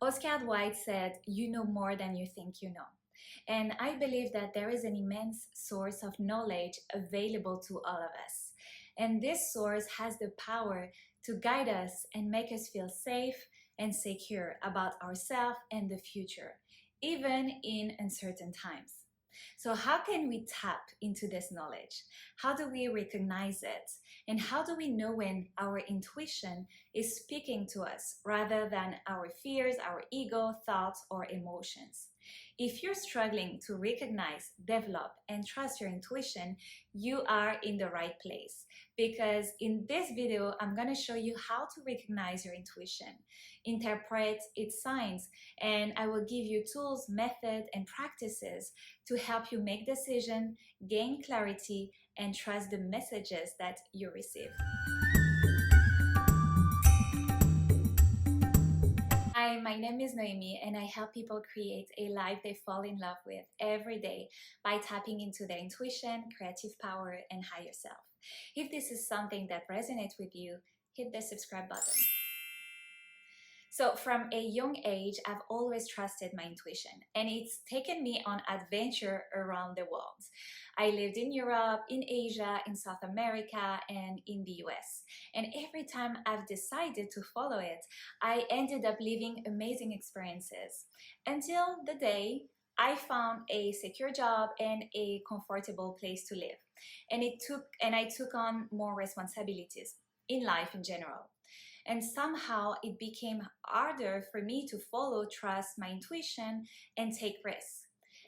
Oscar Wilde said, "You know more than you think you know." And I believe that there is an immense source of knowledge available to all of us. And this source has the power to guide us and make us feel safe and secure about ourselves and the future, even in uncertain times. So, how can we tap into this knowledge? How do we recognize it? And how do we know when our intuition is speaking to us rather than our fears, our ego, thoughts, or emotions? If you're struggling to recognize, develop, and trust your intuition, you are in the right place. Because in this video, I'm going to show you how to recognize your intuition, interpret its signs, and I will give you tools, methods, and practices to help you make decisions, gain clarity, and trust the messages that you receive. Hi, my name is Noemi, and I help people create a life they fall in love with every day by tapping into their intuition, creative power, and higher self. If this is something that resonates with you, hit the subscribe button. So from a young age, I've always trusted my intuition, and it's taken me on adventure around the world. I lived in Europe, in Asia, in South America, and in the US. And every time I've decided to follow it, I ended up living amazing experiences until the day I found a secure job and a comfortable place to live. And I took on more responsibilities in life in general. And somehow it became harder for me to follow, trust my intuition, and take risks.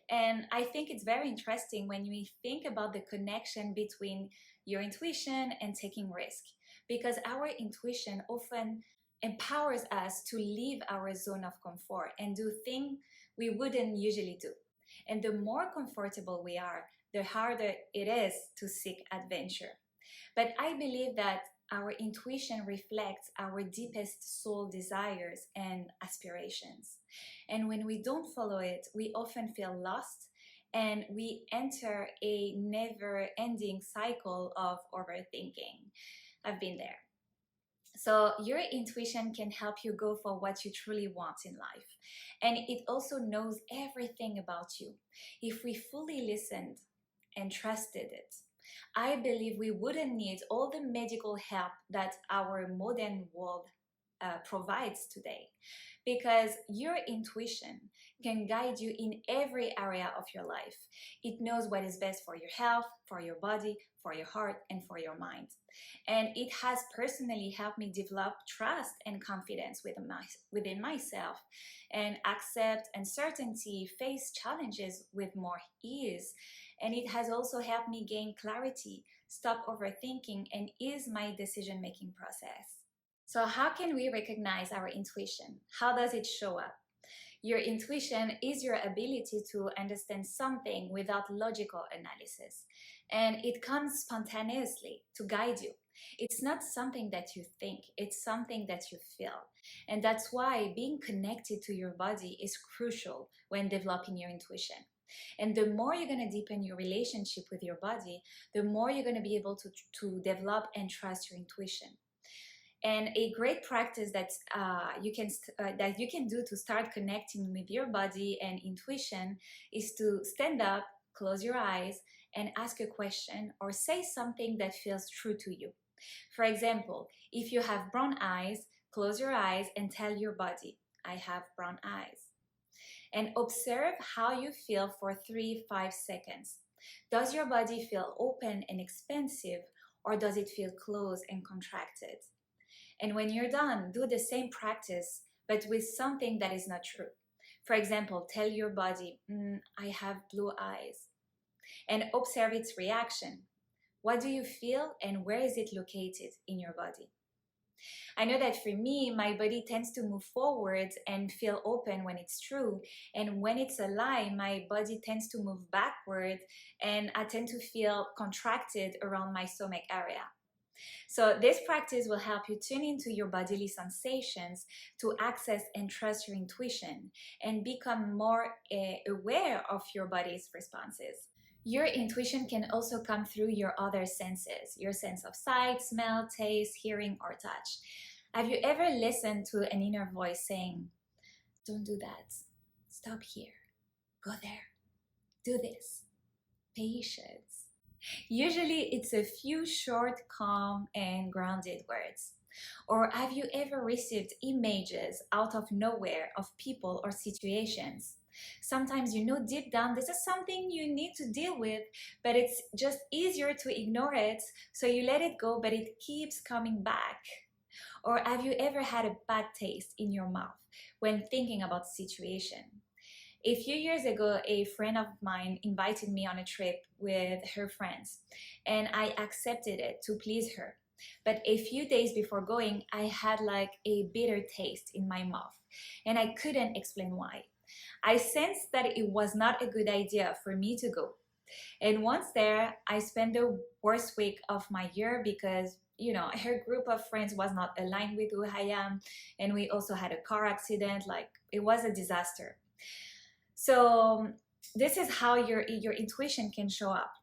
And I think it's very interesting when we think about the connection between your intuition and taking risk, because our intuition often empowers us to leave our zone of comfort and do things we wouldn't usually do. And the more comfortable we are, the harder it is to seek adventure. But I believe that our intuition reflects our deepest soul desires and aspirations. And when we don't follow it, we often feel lost and we enter a never ending cycle of overthinking. I've been there. So, your intuition can help you go for what you truly want in life. And it also knows everything about you. If we fully listened and trusted it, I believe we wouldn't need all the medical help that our modern world provides today, because your intuition can guide you in every area of your life. It knows what is best for your health, for your body, for your heart, and for your mind. And it has personally helped me develop trust and confidence within myself and accept uncertainty, face challenges with more ease. And it has also helped me gain clarity, stop overthinking, and ease my decision-making process. So how can we recognize our intuition? How does it show up? Your intuition is your ability to understand something without logical analysis, and it comes spontaneously to guide you. It's not something that you think, it's something that you feel. And that's why being connected to your body is crucial when developing your intuition. And the more you're going to deepen your relationship with your body, the more you're going to be able to develop and trust your intuition. And a great practice that you can do to start connecting with your body and intuition is to stand up, close your eyes, and ask a question or say something that feels true to you. For example, if you have brown eyes, close your eyes and tell your body, "I have brown eyes." And observe how you feel for 3-5 seconds. Does your body feel open and expansive, or does it feel closed and contracted? And when you're done, do the same practice, but with something that is not true. For example, tell your body, "I have blue eyes," and observe its reaction. What do you feel, and where is it located in your body? I know that for me, my body tends to move forward and feel open when it's true. And when it's a lie, my body tends to move backward and I tend to feel contracted around my stomach area. So this practice will help you tune into your bodily sensations to access and trust your intuition and become more aware of your body's responses. Your intuition can also come through your other senses, your sense of sight, smell, taste, hearing, or touch. Have you ever listened to an inner voice saying, Don't do that. Stop here. Go there. Do this. Patience. Usually it's a few short, calm, and grounded words. Or have you ever received images out of nowhere of people or situations? Sometimes you know deep down this is something you need to deal with, but it's just easier to ignore it, so you let it go, but it keeps coming back. Or have you ever had a bad taste in your mouth when thinking about the situation? A few years ago, a friend of mine invited me on a trip with her friends, and I accepted it to please her. But a few days before going, I had like a bitter taste in my mouth, and I couldn't explain why. I sensed that it was not a good idea for me to go. And once there, I spent the worst week of my year because, her group of friends was not aligned with who I am. And we also had a car accident. Like, it was a disaster. So this is how your intuition can show up.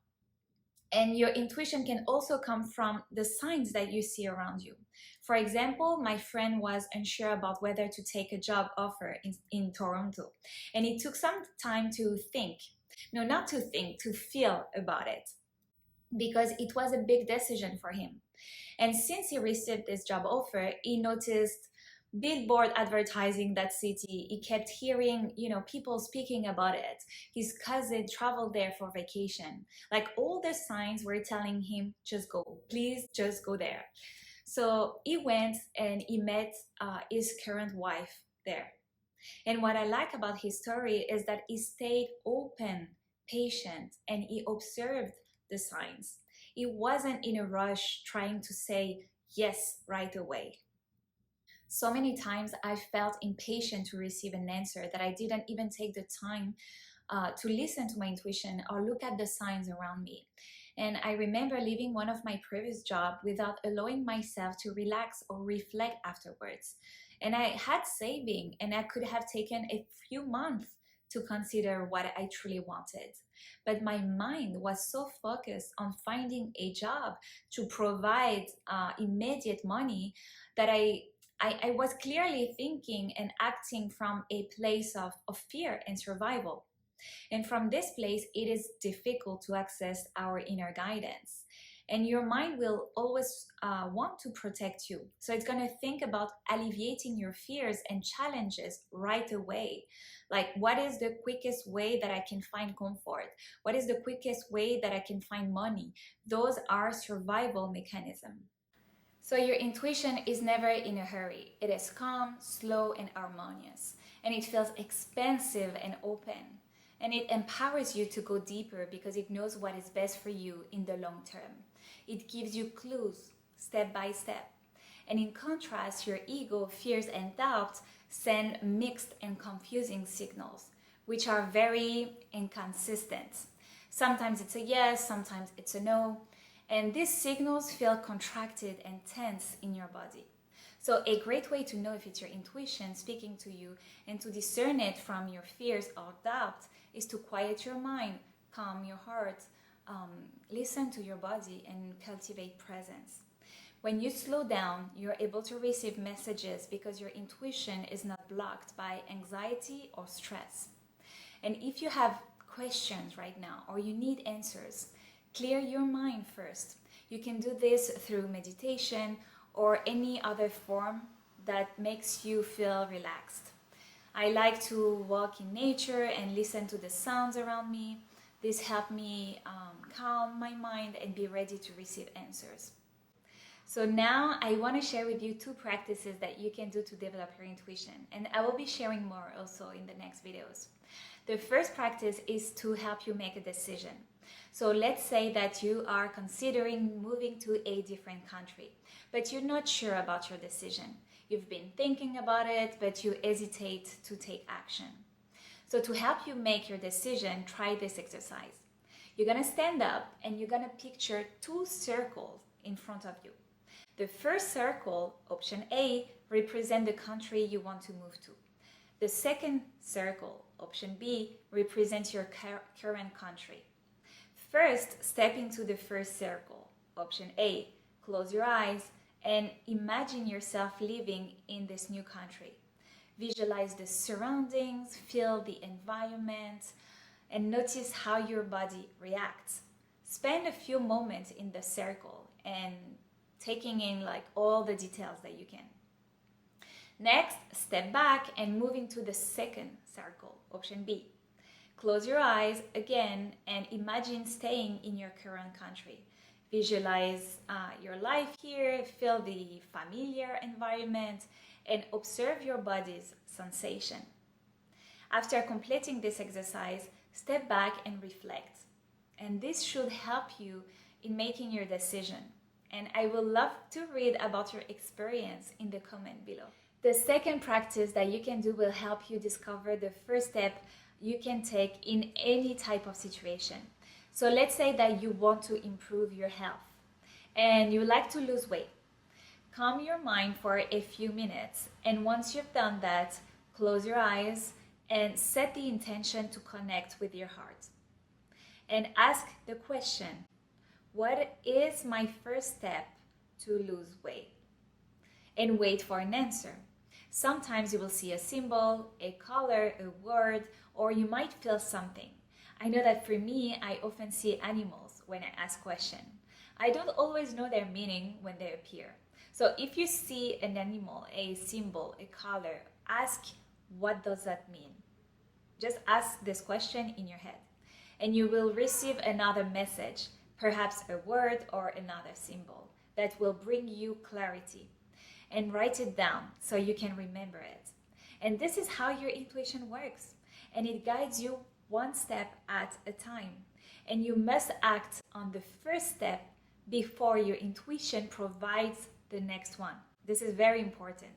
And your intuition can also come from the signs that you see around you. For example, my friend was unsure about whether to take a job offer in Toronto. And it took some time to think. No, not to think, to feel about it. Because it was a big decision for him. And since he received this job offer, he noticed billboard advertising that city. He kept hearing, people speaking about it. His cousin traveled there for vacation. Like, all the signs were telling him, just go, please just go there. So he went and he met his current wife there. And what I like about his story is that he stayed open, patient, and he observed the signs. He wasn't in a rush trying to say yes right away. So many times I felt impatient to receive an answer that I didn't even take the time to listen to my intuition or look at the signs around me. And I remember leaving one of my previous jobs without allowing myself to relax or reflect afterwards. And I had saving, and I could have taken a few months to consider what I truly wanted. But my mind was so focused on finding a job to provide immediate money that I was clearly thinking and acting from a place of fear and survival. And from this place, it is difficult to access our inner guidance. And your mind will always want to protect you. So it's going to think about alleviating your fears and challenges right away. Like, what is the quickest way that I can find comfort? What is the quickest way that I can find money? Those are survival mechanisms. So your intuition is never in a hurry. It is calm, slow, and harmonious. And it feels expansive and open. And it empowers you to go deeper because it knows what is best for you in the long term. It gives you clues step by step. And in contrast, your ego, fears, and doubts send mixed and confusing signals, which are very inconsistent. Sometimes it's a yes, sometimes it's a no. And these signals feel contracted and tense in your body. So a great way to know if it's your intuition speaking to you and to discern it from your fears or doubt is to quiet your mind, calm your heart, listen to your body, and cultivate presence. When you slow down, you're able to receive messages because your intuition is not blocked by anxiety or stress. And if you have questions right now or you need answers, clear your mind first. You can do this through meditation or any other form that makes you feel relaxed. I like to walk in nature and listen to the sounds around me. This helps me calm my mind and be ready to receive answers. So now I want to share with you 2 practices that you can do to develop your intuition. And I will be sharing more also in the next videos. The first practice is to help you make a decision. So let's say that you are considering moving to a different country, but you're not sure about your decision. You've been thinking about it, but you hesitate to take action. So to help you make your decision, try this exercise. You're going to stand up and you're going to picture 2 circles in front of you. The first circle, option A, represents the country you want to move to. The second circle, option B, represents your current country. First, step into the first circle, option A. Close your eyes and imagine yourself living in this new country. Visualize the surroundings, feel the environment, and notice how your body reacts. Spend a few moments in the circle and taking in like all the details that you can. Next, step back and move into the second circle, option B. Close your eyes again and imagine staying in your current country. Visualize your life here, feel the familiar environment, and observe your body's sensation. After completing this exercise, step back and reflect. And this should help you in making your decision. And I would love to read about your experience in the comment below. The second practice that you can do will help you discover the first step you can take in any type of situation. So let's say that you want to improve your health and you like to lose weight. Calm your mind for a few minutes, and once you've done that, close your eyes and set the intention to connect with your heart. And ask the question, what is my first step to lose weight? And wait for an answer. Sometimes you will see a symbol, a color, a word, or you might feel something. I know that for me, I often see animals when I ask questions. I don't always know their meaning when they appear. So if you see an animal, a symbol, a color, ask, what does that mean? Just ask this question in your head, and you will receive another message, perhaps a word or another symbol that will bring you clarity. And write it down so you can remember it. And this is how your intuition works, and it guides you one step at a time. And you must act on the first step before your intuition provides the next one. This is very important.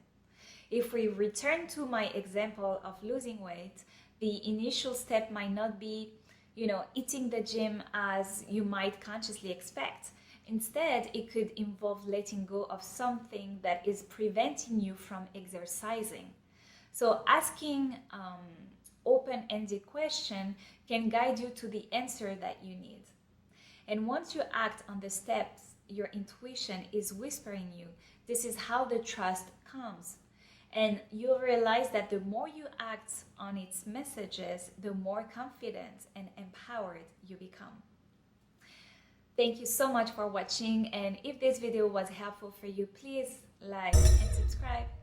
If we return to my example of losing weight, the initial step might not be, eating the gym as you might consciously expect. Instead, it could involve letting go of something that is preventing you from exercising. So asking open-ended question can guide you to the answer that you need. And once you act on the steps your intuition is whispering you, this is how the trust comes. And you'll realize that the more you act on its messages, the more confident and empowered you become. Thank you so much for watching, and if this video was helpful for you, please like and subscribe.